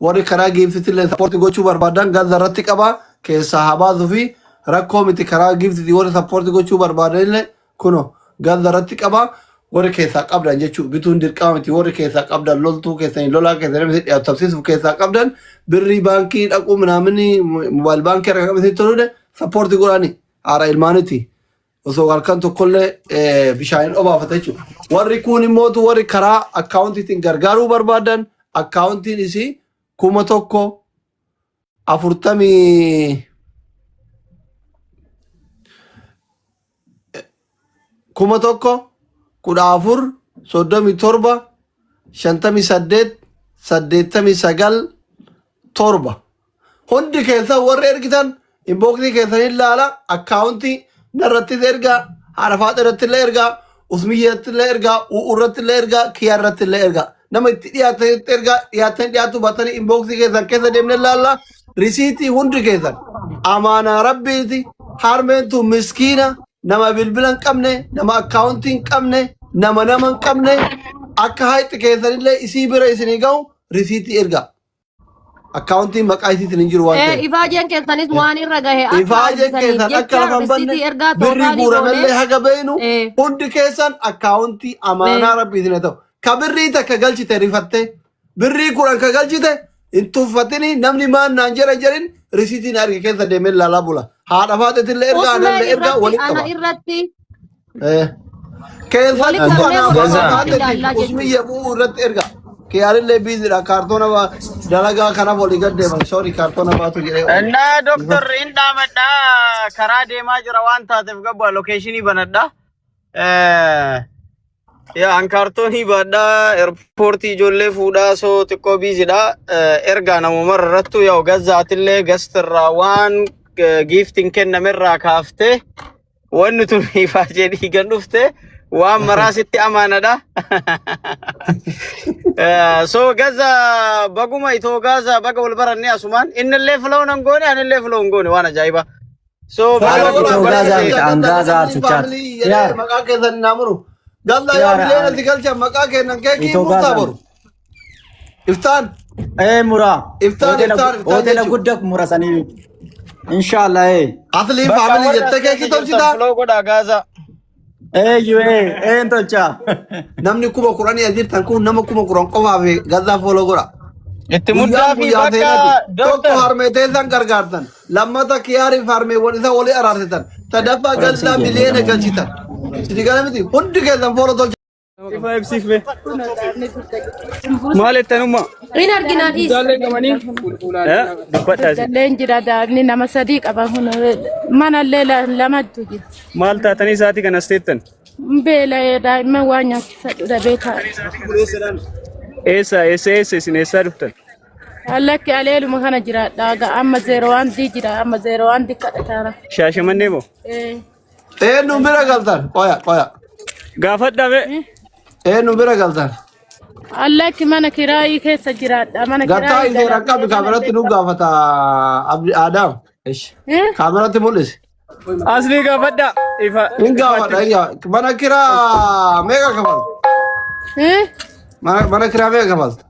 warri karaa giiftitillee sappoortii gochuu barbaadan gaza irratti qaba keessaa haa baasuu fi rakkoo miti karaa giiftitii warri sappoortii gochuu barbaadanillee kuno gaza irratti qaba warri keessaa qabdan jechuudha bituun dirqama miti warri keessaa qabdan loltuu keessanii lolaa keessanii dhiyaatu tabsiisuuf keessaa qabdan birrii baankii dhaquu minaamini moobaayil baankii irra qabatanii toluudha sappoortii godhanii haara ilmaaniiti osoo halkan tokkollee bishaaniin obaafata jechuudha warri kun immoo warri karaa akkaawuntiitiin gargaaruu barbaadan akkaawuntiin isii 11,14,38,89 hundi keessa warri ergitan inboxii keessanii ilaala akkaawuntii narrattis ergaa harafaat irrattillee ergaa usmiyyaattillee ergaa u'urrattillee ergaa kiyyaarrattillee ergaa nama itti dhiyaatanitti ergaa dhiyaatu baatanii inboxii keessan keessa deemnee ilaalla risiitii hundi keessan amaanaa rabbiiti harmeentu miskiina nama bilbila hin qabne nama akkaawuntii hin qabne nama hin qabne akka hayti keessanillee isii bira isinii ga'u risiitii ergaa akkaawuntiin maqaa isiitiin hin jiru waan ta'eef. Ifaajeen keessanis waan irra gahe ifaajeen keessan akka lafan banne birrii guuramallee haga beenu hundi keessan akkaawuntii amaanaa rabbiitiin haa ta'u. Ka birrii takka galchite rifatte birrii kuran ka galchite hin tuffatini namni maan naan jedhin risiitiin arge keessa deemee laalaa bula. Haadha faaxetillee ergaa anallee ergaa walitti qaba. Keessan usmiyya bu'uu irratti ergaa. Kiyaarillee biizidha kaartoona dalagaa kana walii gad deeman sorry kaartoona baatu jedhee. Innaa doktorri hin dhaamadha karaa deemaa jira waan taateef gabaa lokeeshinii banadha. An kaartoonii baadhaa eerpoortii ijoollee fuudhaa soo xiqqoo biizidha ergaa namumarra irrattu yoo gazaatillee gastirraa waan giiftiin kennamerraa kaaftee wanni tun ifaajee dhiigan dhufte. waan maraasitti amaanadha so gaza baguma itoo gaza baga wal baranne asumaan innillee flow nan goone anillee flow ngoone waan ajaa'iba so gaza arsichaat maqaa keessan naamuru gaza yaa bileen ati galcha maqaa kennan keekii murtaa boru iftaan mura iftaan hoteela guddaa murasanii inshallah aslii faamilii jette keekii tolchita flow godha gaza tolcha namni kuma kuranii ajirtan kun nama kuma kuran qofaaf gaza foloo godha itti muddaa fi bakka tokko harmeetee san gargaartan lammata kiyaariif harmeewwan isa walii araarsitan sadaffaa galchaa miliyoona galchitan sidi gala miti hundi keessan foloo tolcha ifa ibsiif be maal ettanumma in arginaa dhiis dubbadhaa jalleen jira daabni nama sadii qaba kun manallee lamatu jira maal taatanii isaatii kan asteettan beela daa'imman waan nyaachisadhudha beekaa eessa isin eessaa dhuftan allakki aleeluma kana jiraadha amma 01 jira amma 01 kadhataara shaashamannee moo nu bira galtan qoya gaafadhaa be nu bira galtan allakki mana kiraayii keessa jiraadha mana gattaa isee rakkabi kaameratti nu gaafata Adam kaameratti mul'isi asli gaafadhaa ifa hin gaafadha mana kiraa meeqa kafal mana kiraa meeqa kafalta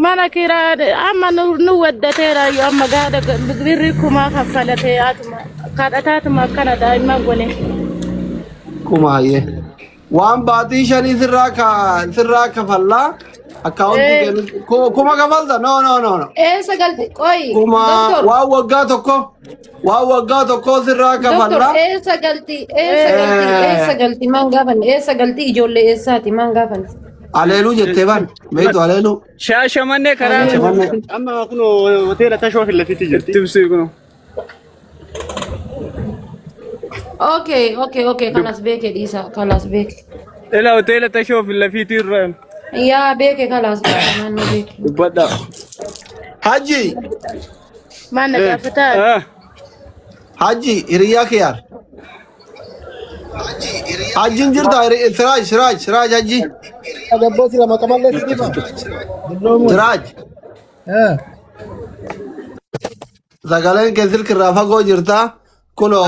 mana kiraa amma nu waddateera yoo amma gaada birri kumaa kaffalatee atuma kadhataatuma akkana daa'imman gone kuma hayyee waan baatii shanii sirraa kafallaa akkaawuntii kuma kafalta no sagalti qoy kuma waan waggaa tokko sirraa kafallaa sagalti maan gaafanne sagalti ijoollee eessaati maan gaafanne aleeluu jettee ban meetu aleeluu shaashamannee karaa amma kun hoteela tashoo fillafitti jirti tibsii kun Okay, kalas beke disa, kalas beke. Ela hoteela tashoo fillafitti irra Ya beke kalas manno beke. dubbadhaa haji mana gaafataa haji hiriyaa kiyaar hajjiin jirta siraaj haji Agabbooti lama qaballee sidiba. siraaj sagaleen kee silkirraa fagoo jirta kunoo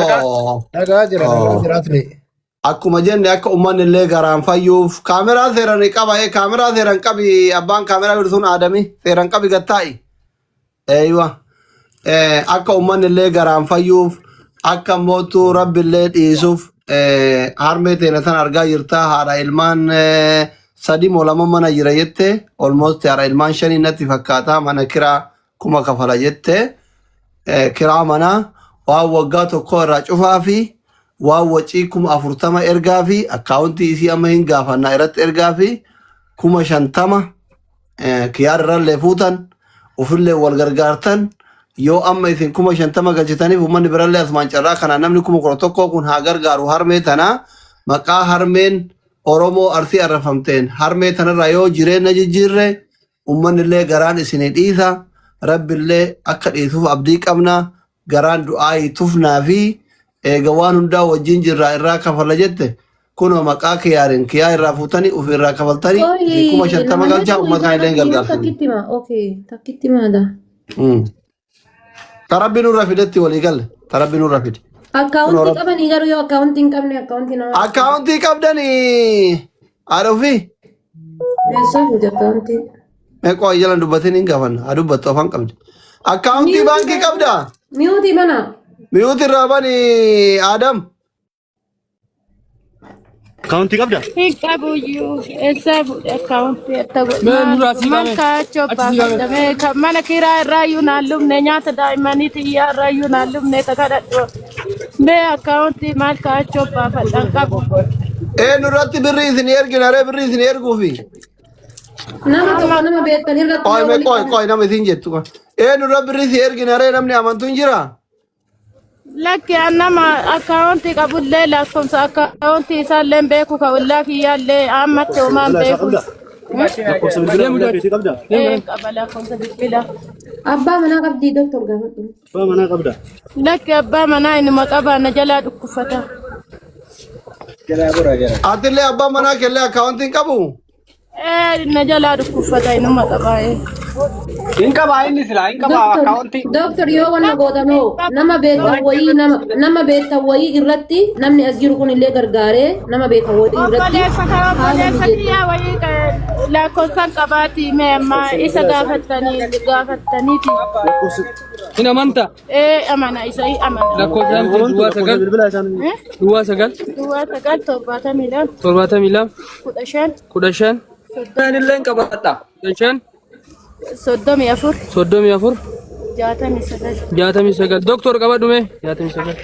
Dhagaa jira atlee. akkuma jenne akka ummanni illee garaan fayyuuf kaameraa seeran qaba kaameraa seeran qabi abbaan kaameraa birsuun aadami seeran qabi gattaa'i eeywa akka ummanni illee garaan fayyuuf akka mootuu rabbi illee dhiisuuf harmee teena san argaa jirta haadha ilmaan sadi molama mana jira jette almost haadha ilmaan shanii natti fakkaata mana kiraa kuma kafala jette kiraa mana waan waggaa tokko irraa cufaa fi waan wacii kuma 40 ergaa fi akkaawuntii isii amma hin gaafannaa irratti ergaa fi kuma 50 kiyaar irrallee fuutan ufillee wal gargaartan yoo amma isin kuma 50 galchitaniif ummanni birallee asmaan carraa kana namni kuma 11 kun haa gargaaru harmee tana maqaa harmeen Oromoo arsii arrafamteen harmee tanarraa yoo jireenya jijjiirre ummanni illee garaan isinii dhiisa rabbi illee akka dhiisuuf abdii qabna garaan du'aa tufnaa fi eega waan hundaa wajjin jirraa irraa kafala jette kunoo maqaa kiyaarin kiyaa irraa fuutanii uf irraa kafaltanii kuma 50 galchaa uummataan illee gargaarsanii. Takkitti maada. Tarabbi nurra fidetti walii galle tarabbi nurra fide. Akkaawuntii qabanii garuu yoo akkaawuntii hin qabne akkaawuntii nama. Akkaawuntii qabdanii haadha ofii. Eessaa fuute akkaawuntii? Meeqoo ayyalan dubbatiin hin gaafanna haa dubbattu afaan qabdi. Akkaawuntii baankii qabdaa? Miyuutii mana. Miyuutii irraa bani Adam. Akkaawuntii qabdaa? Hin qabuyyuu eessaa fuudhe akkaawuntii akka godhu. Man kaachoo baafadamee mana kiraa irraayyuu naan lubne nyaata daa'immanii xiyyaa irraayyuu naan lubne takadhadhu. Mee akkaawuntii maal kaachoo baafadhan qabu. Nurratti birrii isin ergina ree birrii isin erguufi. Nama tokko nama beektan irratti. Qoy nama isin jettu. Nurra birrii isin ergina ree namni amantuu hin jiraa? Lakki nama akkaawuntii qabullee lakkoofsa akkaawuntii isaallee beeku ka'ullaa kiyyaallee ammatti homaan beeku. Lakkoofsa bilbilaa mudaa keetii qabdaa? Qaba lakkoofsa bilbilaa. Abbaa manaa qabdii doktor gaafadhu. Abbaa manaa qabdaa? Lakki abbaa manaa inuma qabaa na jalaa dhukkufata. Atillee abbaa manaa kellee akkaawuntiin qabu? Na jalaa dhukkufata inuma qabaa. Inqaba inni sila inqaba akkaawuntii. Doktor yoo wanna gootanoo nama beektan wayii irratti namni as jiru kun illee gargaaree nama beekan wayii irratti. Obboleessa kiyyaa wayii lakkoofsan qabaati mee amma isa gaafattaniiti. Hin amanta? Amana isa amana. Lakkoofsan duwwaa sagal. Duwwaa sagal. Duwwaa sagal 72. 72. 15. 15. Illee qabadha. 15. 34. 34. 69. 69. Doktor qabadhu mee? 69.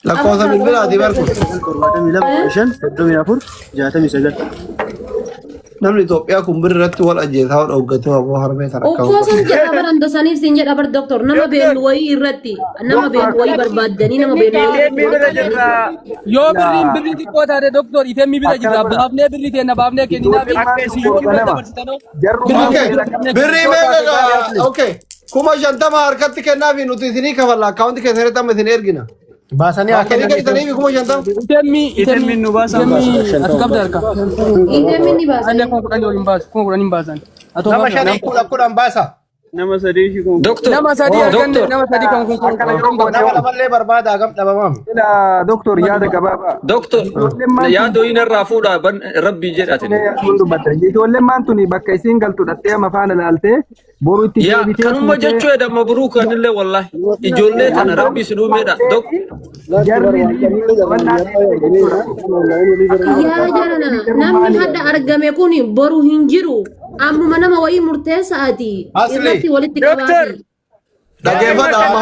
Lakkoofsa bilbilaati barku. 72 Namni Itoophiyaa kun birri irratti wal ajjeesaa wal dhoggatee waboo harmee sana Okkoo san jedha baran dasaniif siin jedha bar doktor nama beeknu wayii irratti nama beeknu wayii barbaaddanii nama beeknu wayii. Yoo birriin birrii xiqqoo taate doktor itemmi bira jira baafnee birrii teenya baafnee kenninaa fi yoo birrii dabarsitanoo. Birrii meeqa okay kuma 50 harkatti kennaa fi nuti isinii kafalla akkaawuntii keessanitti amma isin ergina. Baasanii Akkanii keessanii kuma 50. Itemmi nu baasan ati qabda harka. Itemmi ni baasan. Ande kun kudhan waliin baasu kun kudhan hin baasan. nama shanii kudhan baasa. Nama sadii shi kun. Nama sadii arganne nama sadii kan kun Nama lamallee barbaada hagam dhabamam. Doktor yaada gabaabaa. Doktor yaada inarraa fuudha rabbii jedhatin. Ijoolleen maan tuni bakka isiin galtu dhattee ama faana laaltee boru itti deebitee. Kanuma jechuu edha mabruu kanillee wallahi ijoollee tana rabbii siduumeedha. Yaa jarana namni hadda argame kun boru hin jiru. Ammuma nama wayii murteessaati. Irratti walitti qabaati. Dhageeffadha amma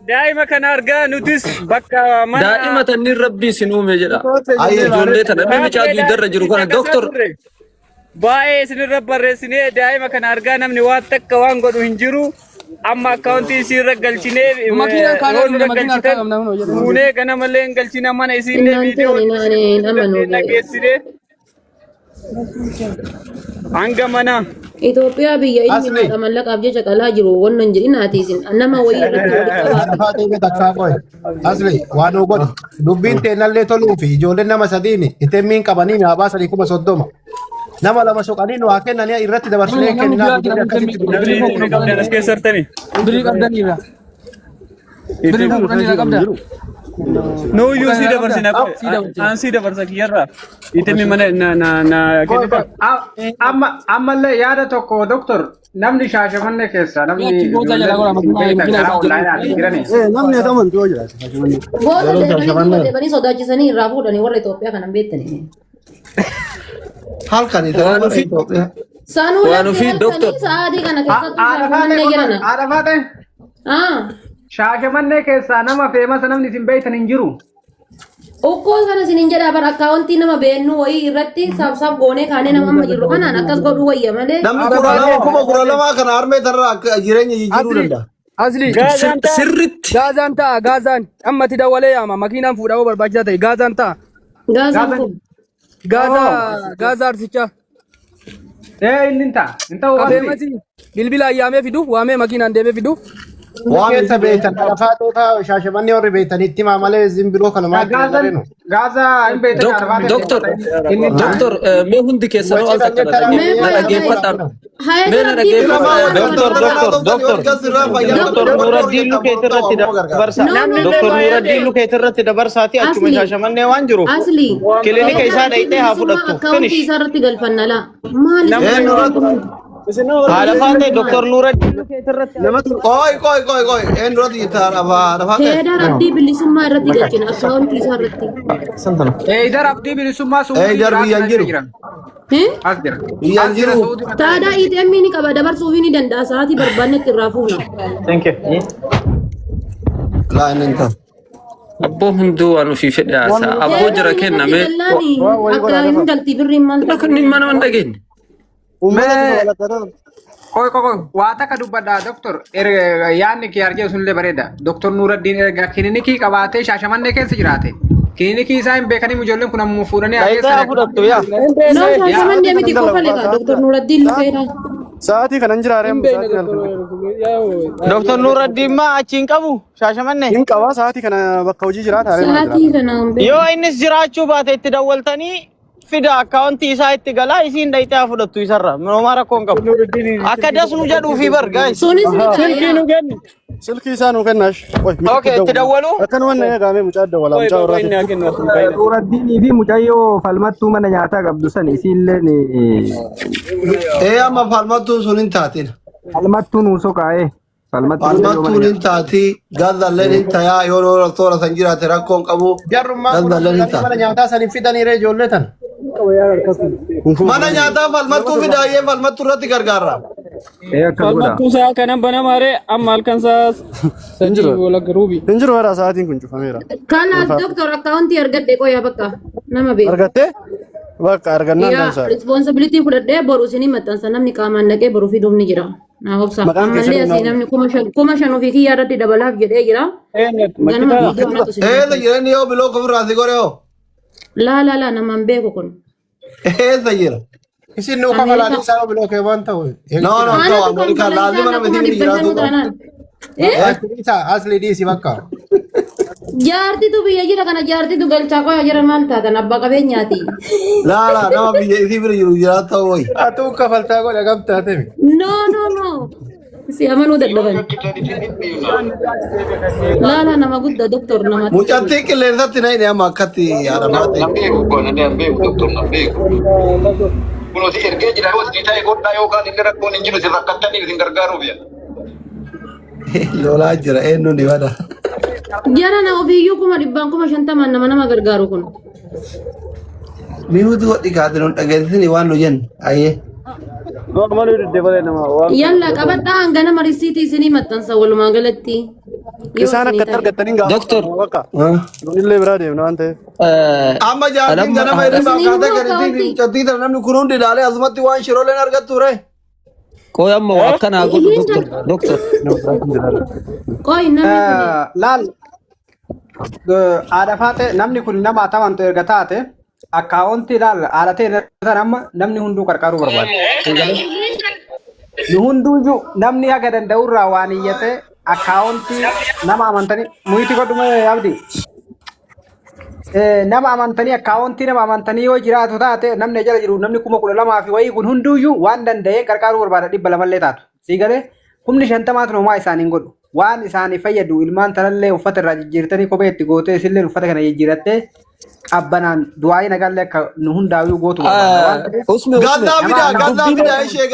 daa'ima kana argaa nutis bakka mana daa'ima tanni rabbii sinuume jedha. Ijoollee tana namni caadu idarra jiru kana doktor baay'ee isinirra barreessinee daa'ima kana argaa namni waan takka waan godhu hin jiru. Amma akkaawuntii isiirra galchinee fuunee ganamallee hin galchina mana isiillee viidiyoo dhageessine hanga mana Itoophiyaa biyya ilmi namaa mallaqaaf jecha qalaa jiru wannan jedhin haatiisin nama wayii irratti walitti qabaate. Asli waan godhe dubbiin teennallee toluu fi ijoolleen nama sadiin itemmiin qabanii haa baasanii 30. Nama lama soqanii nu haa kennanii irratti dabarsinee kenninaa as keessartanii birii qabdaniira. Birii qabdaniira qabda. No, you see the person. I see the person here. Itemi mana na kenapa? amma le yaada tokko doctor namni shaashamanne keessa namni namni ataman tu jira. Booda deebanii sodaachisanii irraa fuudhanii warra Itoophiyaa kana beektanii. Halkan Itoophiyaa. Sanuu Waan ofii doctor. sa'aatii kana keessatti shaashamannee jirana. aadafaate shaashamanne keessa nama feemasa namni isin beektan hin jiru. Ukkoo kana sinin jedhaa bara akkaawuntii nama beennu wayii irratti saabsaab goonee kaanee nama amma jirru kanaan akkas godhuu wayya malee. Namni kura lamaa kana harmee tarraa akka jireenya jijjiiruu danda'a. Asli Sirritti. Gaazaan ta'a gaazaan ammatti dawalee yaama makiinaan fuudhamu barbaachisaa ta'e gaazaan ta'a. Gaazaan kun. Gaazaa arsichaa. Inni inta Abeemasi bilbila ayyaamee fidu waamee makiinaan deemee fidu. Waan keessa beektan arafaatee fa'aa shaashamannee warri beektanitti himaa malee zimbiroo kana maal jedhanu. Gaazaa hin beektan arafaatee. Doctor, me hundi keessa no alta kana dhaggeeffadhaan. Me na dhaggeeffadhaan. Doctor Nuraddiin Lukeet irratti dabarsa. Doctor Nuraddiin Lukeet irratti dabarsaati achuma shaashamannee waan jiru. Asli. Kilinika isaa dhayitee haa fudhattu. Akkaawuntii isaa irratti galfanna laa. Maali? Haala faatee Doctor Nuraddiin Lukeet irratti. Qoy. Een duratti gitaa dhafa. Heedar abdii bilisummaa irratti galchina akkaawuntii isaa irratti. Idar abdii bilisummaa Idar biyyaan jiru. As jira. Biyyaan jiru. Taadaa ITM ni qaba dabarsuuf ni danda'a sa'aatii barbaannetti irraa fuuna. Thank you. Laa inni hin ta'u. Abboo hunduu waan ofii fedhe haasa'a. Abboo jira kenname. Akka hin galtii birriin maal ta'u. Kun mana waan dhageenye. Koy waa takka dubbadha doctor yaadni kee argee sunillee bareeda doctor Nuraddiin erga kilinikii qabaatee shaashamannee keessa jiraate kilinikii isaa hin beekanii ijoolleen kun ammoo fuudhanii Dhayitee fudhattu yaa. No shaashamannee miti qofa leeqa Dr. Nuraddiin Lukeedha. Sa'aatii kanan jiraaree Doctor Nuraddiin maa achi hin qabu shaashamannee. hin qabaa sa'aatii kana bakka hojii jiraata. Sa'aatii kana Yoo innis jiraachuu baate itti dawwaltanii fida akkaawuntii isaa itti galaa isiin dhayitee haa fudhattu isarra. Minoomaa rakkoo hin qabu. Akka dasnu jedhuufi bar guys. sunis ni ta'a. Silkii isaa nuu kennaash. Okay, itti dawwalu. Akkanuma na eegamee mucaa dawwala mucaa warraati. Nuraddiinii fi mucayyoo falmattuu mana nyaataa qabdu san isiilleen Amma falmattuun sun hin taatin. falmattuun uusoo kaa'ee Falmattuun hin taati. Gaazalleen hin tayaa yoo toora san jiraate rakkoo hin qabu. Jarrummaa kun mana nyaataa saniif fidaniire ijoollee tan. Mana nyaataa falmattuu fidaayee falmattuu irratti gargaara. Falmattuu isaa kanan banamaaree amma halkan isaa sanjii wala garuubi. Hin jiru bara sa'aatiin kun cufameera. Kanaaf Dr. akkaawuntii argadhe qoyaa bakka nama beeku. Argattee? Bakka argannaan Yaa dansaa. responsibility fudhadhee boru isinii maxxansa namni qaamaan dhaqee boru fiduuf ni jira. Naa hobsa. Ammallee asii namni kuma shan ofii kiyyaa irratti dabalaaf jedhee jira. Ganama fiidoo natu isin. Jireenya yoo biloo kofirraasi godhe hoo? Laa namaan beeku kun. Eessa jira? Isin nuu kafalanii isaa biloo kee waan ta'u. No, Ameerikaa laazima nama isin jiraatu. Asli dhiisi bakka. Jaartitu biyya jira kana jaartitu galchaa qoyaa jira maal taatan abbaa qabeenyaati. Laa nama biyya isii bira jiru jiraata ho'i. Atuu kafaltaa godha gamtaate. No. Si amanuu dadhaban. Laa nama guddaa doktor nama. Mucattii qilleensatti na inni amma akkatti yaadamaa ta'e. Kunuunsi ergee jira yoo isin ta'e godhaa yookaan illee rakkoon hin jiru isin rakkattaniif isin gargaaruuf yaa. Lolaa jira eenyuun dibata. Jara na ofiiyyuu 150 nama gargaaru kun. Minuuti godhi kaate nun dhageessisni waan nu jennu ayyee. Yalla qabadhaa hanga nama risiitii isinii maxxansa walumaa galatti. Isaan akkatti argattanii gaafa. Doctor. Nunillee biraa deemna waan ta'eef. Amma jaartiin ganama hirribaa kaatee gaditti mucattii tana namni kun hundi ilaalee asumatti waan shirooleen argattu ree. Qoy amma waa akkanaa godhu doctor. Qoy namni kun. laal aadafaate namni kun nama atamantu erga taate akkaawuntii laal aadatee irratti amma namni hunduu qarqaaruu barbaada. Nu hunduuyyuu namni haga danda'urraa waan iyyate akkaawuntii nama amantanii muyiti godhuma abdi. Nama amantanii akkaawuntii nama amantanii yoo jiraatu taate namni jala jiru namni 12,000 fi wayii kun hunduuyyuu waan danda'een qarqaaruu barbaada 200 taatu. Sii galee humni shantamaatu nomaa isaaniin godhu waan isaanii fayyadu ilmaan tanallee uffata irraa jijjiirtanii kophee itti gootee isillee uffata kana jijjiirattee qabbanaan du'aayii nagallee akka nu hundaa'uu gootu Gaazaa fidaa ishee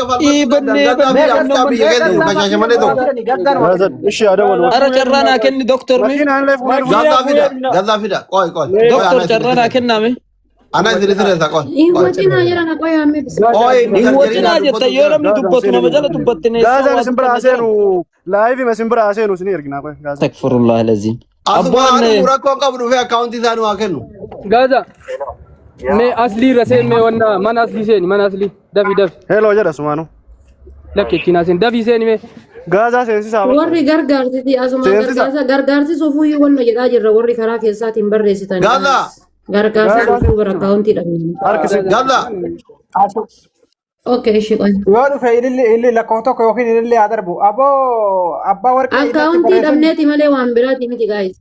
እሺ አደወል ኧረ ጨራና ከኒ ዶክተር ሚ Gaazaa fidaa ቆይ ዶክተር ጨራና ከናሜ አና ዝርዝር ቆይ ይወጪና የራና ቆይ አሜ ይወጪና ጀተ የለም ዱበቱ ነው በጀለ ዱበትነ ጋዛ ሲምብራ አሴኑ ላይቭ መስምብራ አሴኑ ስኒ እርግና ቆይ ጋዛ ተክፍሩላህ ለዚህ አባን ሙራኮ ቀብዱ ፈ አካውንት ይዛኑ አከኑ Gaza. Me asli rasen me wanda man asli sen man asli dafi ሄሎ ጀዳ ሱማኑ lakke kina sen dafi sen me ጋዛ ሴንሲ ሳባ warri gargaartiti asuma gargaarsi sofuu wonna jedhaa jirra warri karaa keessaatiin barreessitan Gaza. gargaarsi sofuu bara akaawuntii dhabne Gaazaa okay ishi qoy yoo dhufe illi lakkoo tokko yookiin illi adarbu abbaa warqee akaawuntii dhabneeti malee waan biraati miti gaayis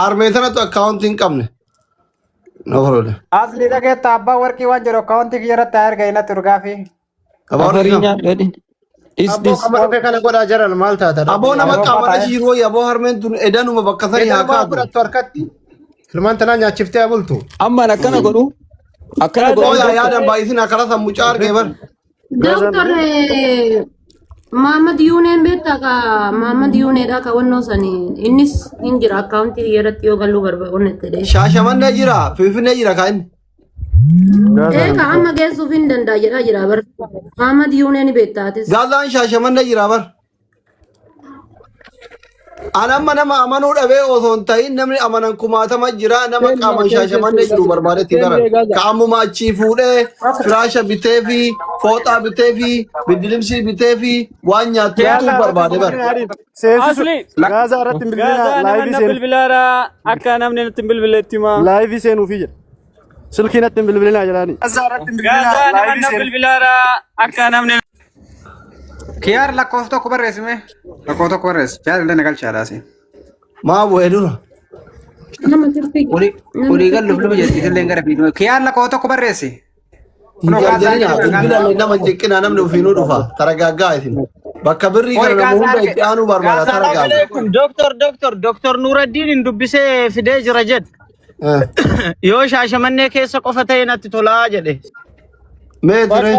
armee sanatu akkaawuntii hin qabne no problem asli dhageetta abbaa warqii waan jedhu akaawuntii kiyyarratti erga ilatti urgaafi አፈሪኛ ለዲን is this kana godhaa jiran maal taata aboo nama qaamana shiiroo aboo harmeen tun edanuma bakka sanii haa kaatu harkatti ilmaan tanaa nyaachiftee bultu amma akkana godhu akkana godhu Oya yaadan baay'isin akkana sammuu caargee bar Doctor Muhammad Yuneen beektaa ka Muhammad Yuneedha ka wannoo sanii innis hin jira akaawuntii irratti yoo galluu barbaadne shaashamannee jira finfinnee jira kaa inni ka amma geessuuf hin danda'a jedhaa jira bar Muhammad Yuneen beektaatis Gaazaan shaashamannee jira bar anamma nama amanuu dhabee osoo hin ta'in namni amanan kumaatama jira nama qaaman shaashamannee jiru barbaadetti bara qaamuma achii fuudhee firaasha bitee fi fooxaa bitee fi biddilimsii bitee fi waan nyaattu barbaade bara ሴንሲ ጋዛ ረት bilbila ላይቭ ሴን bilbilaara akka namni nutti bilbiletti ma ላይቭ ሴኑ ፊ ስልኪ ነትን bilbila ጀላኒ ጋዛ ረት bilbilaara akka namni kiyaar lakkoo tokko barreessime lakkoo tokko barreessi jaalallee nagalchaadhaasi maa bu'ee dura nama tirti olii galluuf luba jetti illee gara fiiduma kiyaar lakkoo tokko barreessi nama jeqinaa namni ofiinuu dhufa taragaaggaa isin bakka birrii kana nama hunda itti aanuu barbaada taragaaggaa Doktor Nuraddiin hin dubbisee fidee jira jed yoo shaashamannee keessa qofa ta'e natti tolaa jedhe mee ture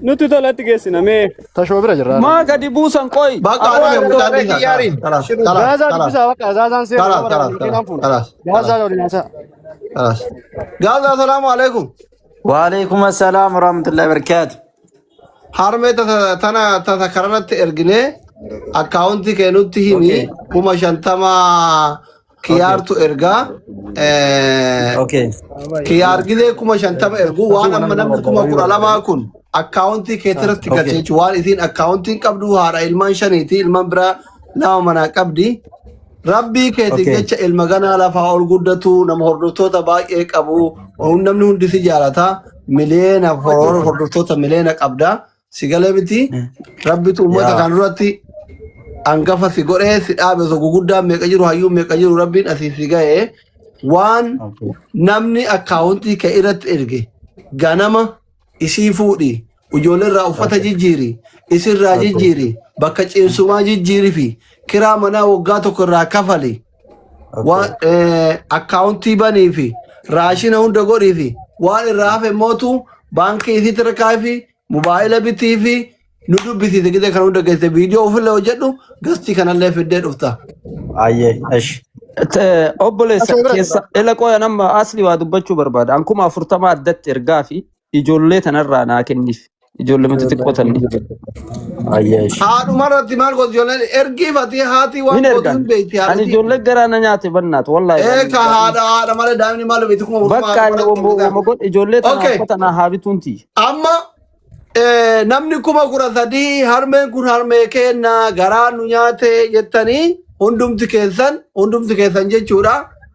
nuti tolatti geessina mee ተሾብረ ጅራ maa gadi buusan qoy bakka aanuu mutaadhi ጋዛ ዲብሳ በቃ ዛዛን ሴን ጋዛ ወዲናሳ Gaazaa salaamu alaikum ወአለይኩም ሰላም ወራህመቱላሂ ወበረካቱ harmee tata karanatti ergine akkaawuntii keenutti himi 50,000 kiyaartu ergaa ኦኬ kiyaar gidee 50,000 ergu waan amma namni 12,000 kun akkaawuntii keetirratti galche jechuun waan isiin akkaawuntiin qabdu haadha ilmaan shaniiti ilmaan biraa lama manaa qabdi rabbii keetiin jecha ilma ganaa lafaa ol guddatu nama hordoftoota baay'ee qabu namni hundi si jaalata miliyoona hordoftoota miliyoona qabda si galee miti rabbitu uummata kan duratti angafa si godhee si dhaabe osoo guguddaa meeqa jiru hayyuu meeqa jiru rabbiin asii si ga'ee waan namni akkaawuntii kee irratti erge ganama isii fuudhi ijoollee irraa uffata jijjiiri isirraa jijjiiri bakka ciinsumaa jijjiiri fi kiraa manaa waggaa tokko irraa kafali akkaawuntii banii fi raashina hunda godhii fi waan irraa hafe mootu baankii isii tirkaa fi mobaayila bitii fi nu dubbisiise gidee kan hunda geesse viidiyoo ofillee hojjedhu gastii kanallee fiddee dhufta. አየ እሺ obboleessa keessa ela qoya nama asli waa dubbachuu barbaada ankuma 40 addatti ergaa fi ijoollee tanarraa naa kenniif ijoollee miti xiqqootanni አየ እሺ haadhumarratti maal godhu ijoolleen ergiifati haati waan godhu hin beekti ani ijoollee garaana nyaate bannaat wallahi ka haadha malee daa'imni maal beekti kuma bakka ani wombo god ijoollee tanaa haa bituunti amma namni 13,000 harmeen kun harmee kenna garaa nu nyaate jettanii hundumti keessan jechuudha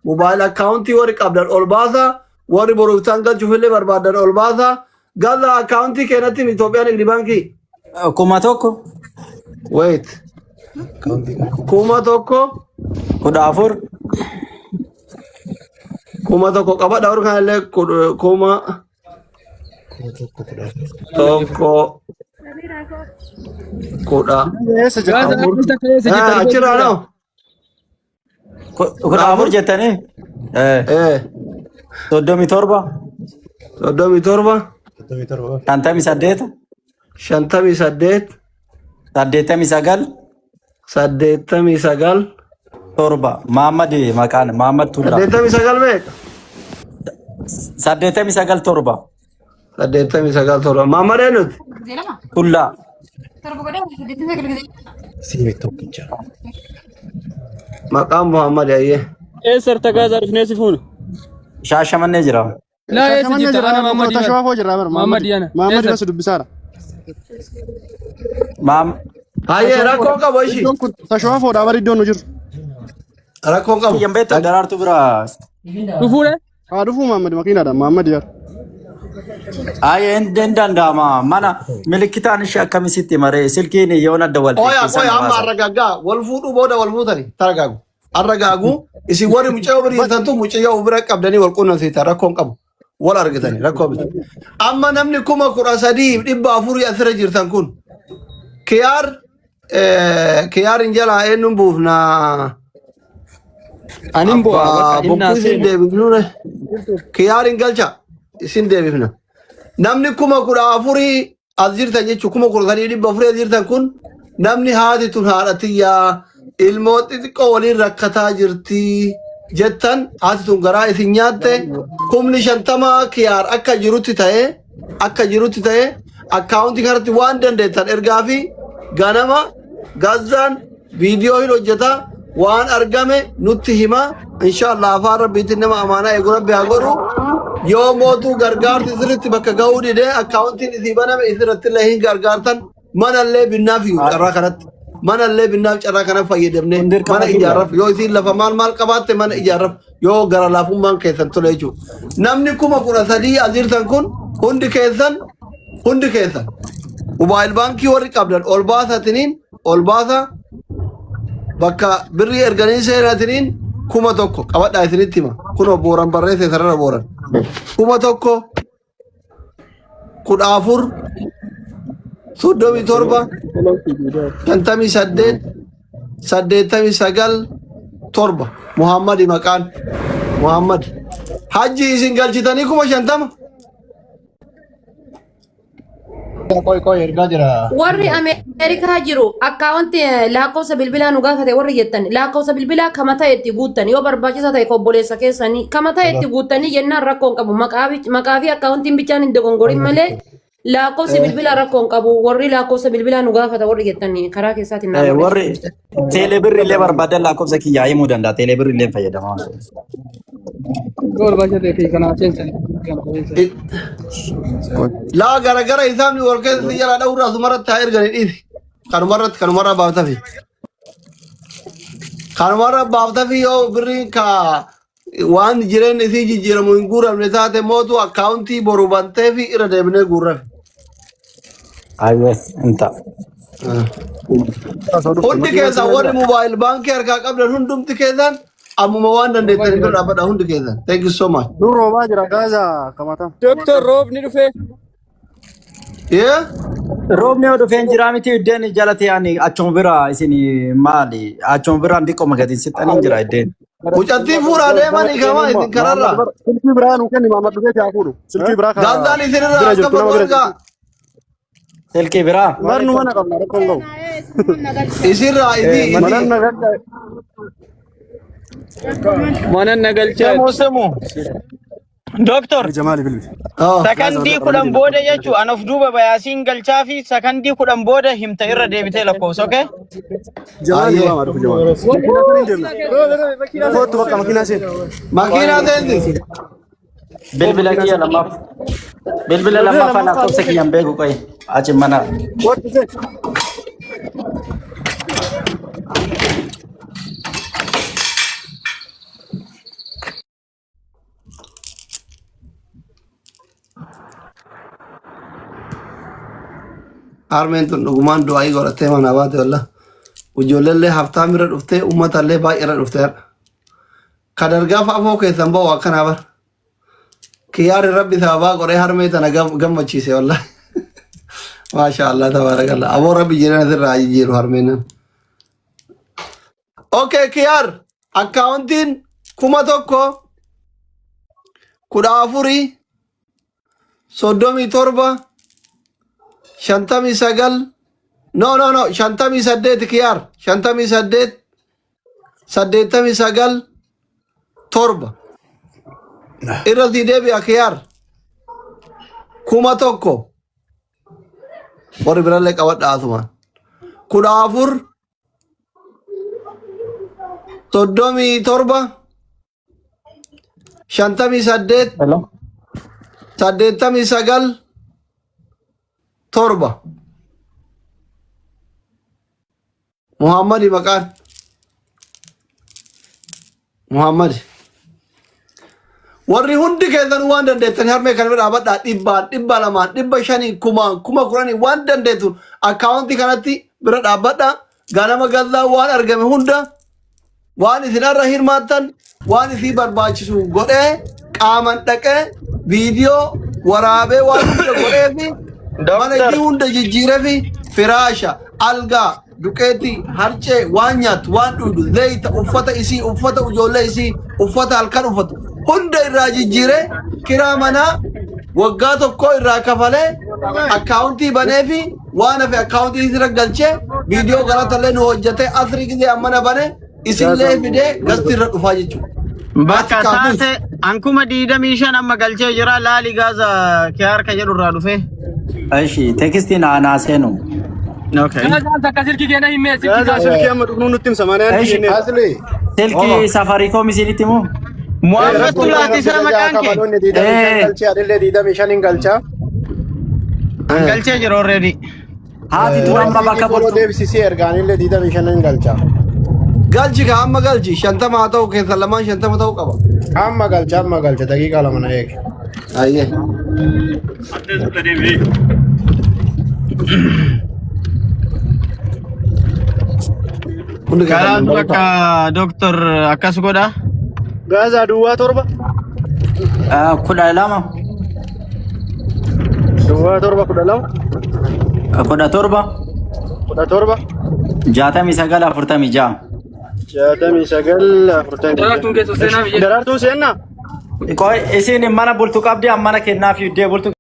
mobaayil akkaawuntii warri qabdan ol baasa warri boruuftaan galchuufillee barbaadan ol baasa gaza akkaawuntii keenatti Itoophiyaan Nigdi Baankii kuma tokko wait kuma tokko kudha afur kuma tokko qabadha kanallee kuma tokko Kudha. Eessa jirta? Gaza akka keessa jirta. Achirraa noo. Kudha afur jettanii? Soddomii torba? 37 Shantamii saddeet? 58 89 torba. Mahammad maqaan Mahammad Tullaa. 89 meeqa? 89 torba. 89 torba. Mahammad eenyuti? Tullaa. Maqaan Muhammad ayyee. Eessarta Gaazaa dhufnee si fuunu? Shaashamannee jira. Laa eessa jirta? Ana Mahammad Tashawaa koo jirra bara. Mahammad Diyaana. Mahammad Diyaana dubbisaadha. Hayyee rakkoon qabu ishii. Tashawaa foodhaa bara iddoon nu jiru. Rakkoon qabu. Yambeetta daraartu biraa. Dhufuudha? Haa dhufuu Mahammad makiinaadha. Mahammad Diyaana. Aye enden dandama mana milikitaan ishee akkamisitti maree silkiin yoon adda wal Oya amma arragaggaa wal fuudhuu booda wal fuutani taragaagu. Arragaagu isin warri mucayyoo biriisantu mucayyoo bira qabdanii wal qunnamsiisan rakkoon qabu. Wal argitanii rakkoo miti. Amma namni 13,400 asirra jirtan kun kiyaar injalaa eenyuun buufna. Anin bu'a. Bokkuu isin deebifnuure. Kiyaar hin galcha. Isin deebifna. Namni 14,000 as jirtan jechuun 13,400 as jirtan kun namni haati tun haadha tiyyaa ilmoo xixiqqoo waliin rakkataa jirti jettan haati tun garaa isin nyaatte 50,000 kiyaar akka jirutti ta'e akkaawuntii kanatti waan dandeettan ergaa fi ganama gaazaan viidiyoo hin hojjeta waan argame nutti hima inshallah afaan rabbiitiin nama amaanaa eegu rabbi haa godhu. Yoo mootuu gargaarti sirriitti bakka ga'uu didee akkaawuntiin isii baname isirratti illee hin gargaartan manallee binnaaf carraa kanatti manallee binnaaf carraa kana fayyadamnee mana ijaarraf yoo isiin lafa maal qabaatte mana ijaarraf yoo gara laafummaan keessan tole jechuudha. Namni 13,000 as jirtan kun hundi keessan mobaayil baankii warri qabdan ol baasa bakka birrii erganii seenatiniin 1,000 qabadhaa isinitti hima kunoo booran barreesse sarara booran 1,000 14 37 58 89 torba Muhammad maqaan Muhammad hajji isin galchitanii 50,000 Qoy ergaa jira. Warri Ameerikaa jiru akkaawunti lakkoofsa bilbilaa nu gaafate warri jettan lakkoofsa bilbilaa kama ta'e itti guuttan yoo barbaachisaa ta'e obboleessa keessanii kama ta'e itti guuttanii jennaan rakkoon qabu maqaa fi akkaawuntiin bichaan hin dogongorin malee lakkoofsi bilbilaa rakkoon qabu warri lakkoofsa bilbilaa nu gaafata warri jettanii karaa keessaatiin naa warri teelebirri illee barbaadan lakkoofsa kiyyaa himuu danda'a teelebirri illee fayyadamaa. Laa gara isaamni wal keessa jala dhawuudhaaf sumarratti haa erganii dhiisi. Kanumarra baaftafi. Kanumarra baaftafi yoo birriin ka waan jireenya isii jijjiiramu hin guuramne taate mootu akkaawuntii boru bantee fi irra deebinee guurrafe. Ayyee inta. Hundi keessan warri mobaayil baankii harkaa qabdan hundumti keessan ammuma waan dandeettan iddoo dhaabbadha hundi keessan. Thank you so much. Dur roobaa jira Gaazaa kamata. Doktor roobni dhufee. Roobni yoo dhufeen jiraa miti iddeen jalatti yaani achuma bira isin maali achuma biraan dhiqoma gadi sixanii jira iddeen. Mucattii fuudhaa deemanii kamaa isin kararraa. Silkii biraa nu kenni Mahammad dhufee haa fuudhu. Silkii biraa kana. Gaazaan isinirraa akka fagoo ergaa. Silkii biraa. Barnu mana qabna rakkoon qabu. Isirraa Mana nagadda. Mana nagalchaa. Doktor. Jamaali bilbi. Sakandii 10 booda jechuun an of duuba bayaasiin galchaa fi sakandii 10 booda himta irra deebitee lakkoofsa okay? Jamaali waa dhufu Jamaali. Kootu bakka makiinaa seen. Makiinaa seenti. Bilbila kiyya lammaffaa lakkoofsa kiyyaan beeku qoy achi mana. Kootu seen. Armeen tun dhugumaan du'aayii godhattee manaa baate walla. Ijoolleellee haftaan bira dhuftee uummatallee baay'eerra dhuftee kadargaa fa'aa keessan ba'u akkanaa bar. Kiyyaarri rabbi sababaa godhee harmee tana gammachiise walla. ما شاء الله تبارك الله ابو ربي جينا الراي يجيرو هرمنا اوكي كيار اكاونتين كوما توكو كدافوري صدومي توربا شانتامي ساقل نو شانتامي سديت كيار شانتامي سديت سديتامي ساقل توربا إرثي ديبي أكيار كوما توكو وري برالك أود آثمان كدافور صدومي توربا شانتامي سديت سديتامي ساقل توربا محمد مكان محمد warri hundi keessan waan dandeettan harmee kana bira dhaabadhaa dhibba lamaan dhibba shanii kuma kuranii waan dandeettu akkaawuntii kanatti bira dhaabadhaa ganama gazaa waan argame hunda waan isinarra hirmaattan waan isii barbaachisu godhee qaaman dhaqee viidiyoo waraabee waan hunda godhee fi mana isii hunda jijjiiree fi firaasha algaa duqeetii harcee waan nyaattu waan dhuudhu zayita uffata isii uffata ijoollee isii uffata halkan uffatu hunda irraa jijjiiree kiraa manaa waggaa tokko irraa kafalee akkaawuntii banee fi waan hafe akkaawuntii isirra galchee viidiyoo garatallee nu hojjetee asrii gisee ammana banee isinlee fidee gasti irra dhufaa jechuudha. Bakka taate ankuma 25 amma galchee jira laali gaaza kiyaar ka jedhu irraa dhufe. Ashi tekisti na seenu. Okay. Gaza kasirki keena himme Gaza silki amma dhugnu nutti samanaan Asli. Silki Safaricom isinitti moo? Muhammad Tulaati isa maqaan kee. Galchee adillee 25 hin galchaa. Galchee jira already. Haati tu amma bakka Foloo deebisisee ergaanillee 25 hin galchaa. Galchi ka amma galchi 50 haa ta'u keessa lamaan 50 ta'uu qaba. Amma galcha daqiiqaa lama na eege. Ayyee. Karaan bakka doktor akkas godha. Gaza duwwaa torba. Kudha lama. Duwwaa torba kudha lama. Kudha torba. Kudha torba. 69 46. 69 40. Daraartuun keessa seenaa biyya. Daraartuun seenaa. Isin mana bultu qabdi amma kennaa fi iddee bultu